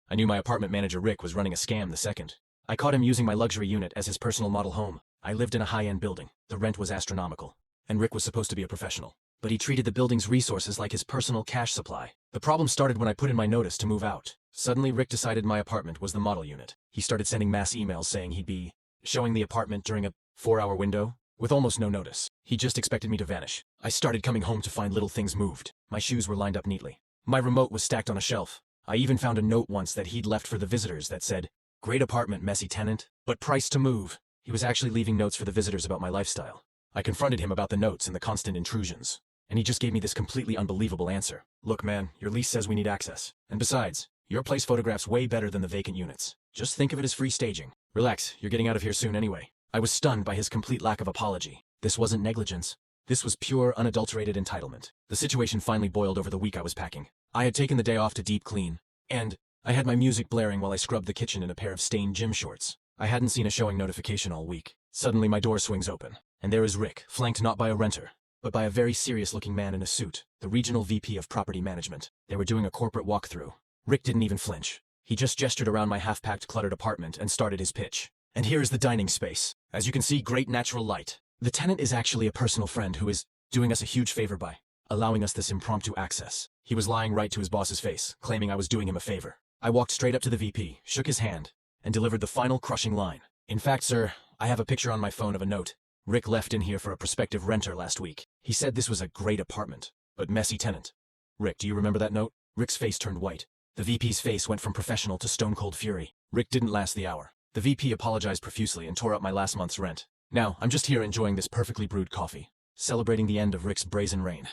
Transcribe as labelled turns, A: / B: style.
A: I knew my apartment manager Rick was running a scam the second. I caught him using my luxury unit as his personal model home. I lived in a high-end building. The rent was astronomical. And Rick was supposed to be a professional. But he treated the building's resources like his personal cash supply. The problem started when I put in my notice to move out. Suddenly, Rick decided my apartment was the model unit. He started sending mass emails saying he'd be showing the apartment during a 4-hour window, with almost no notice. He just expected me to vanish. I started coming home to find little things moved. My shoes were lined up neatly. My remote was stacked on a shelf. I even found a note once that he'd left for the visitors that said, "Great apartment, messy tenant, but price to move." He was actually leaving notes for the visitors about my lifestyle. I confronted him about the notes and the constant intrusions, and he just gave me this completely unbelievable answer. "Look, man, your lease says we need access. And besides, your place photographs way better than the vacant units. Just think of it as free staging. Relax, you're getting out of here soon anyway." I was stunned by his complete lack of apology. This wasn't negligence. This was pure, unadulterated entitlement. The situation finally boiled over the week I was packing. I had taken the day off to deep clean, and I had my music blaring while I scrubbed the kitchen in a pair of stained gym shorts. I hadn't seen a showing notification all week. Suddenly my door swings open, and there is Rick, flanked not by a renter, but by a very serious-looking man in a suit, the regional VP of property management. They were doing a corporate walkthrough. Rick didn't even flinch. He just gestured around my half-packed, cluttered apartment and started his pitch. "And here is the dining space. As you can see, great natural light. The tenant is actually a personal friend who is doing us a huge favor by allowing us this impromptu access." He was lying right to his boss's face, claiming I was doing him a favor. I walked straight up to the VP, shook his hand, and delivered the final crushing line. "In fact, sir, I have a picture on my phone of a note Rick left in here for a prospective renter last week. He said this was a great apartment, but messy tenant." "Rick, do you remember that note?" Rick's face turned white. The VP's face went from professional to stone-cold fury. Rick didn't last the hour. The VP apologized profusely and tore up my last month's rent. Now, I'm just here enjoying this perfectly brewed coffee, celebrating the end of Rick's brazen reign.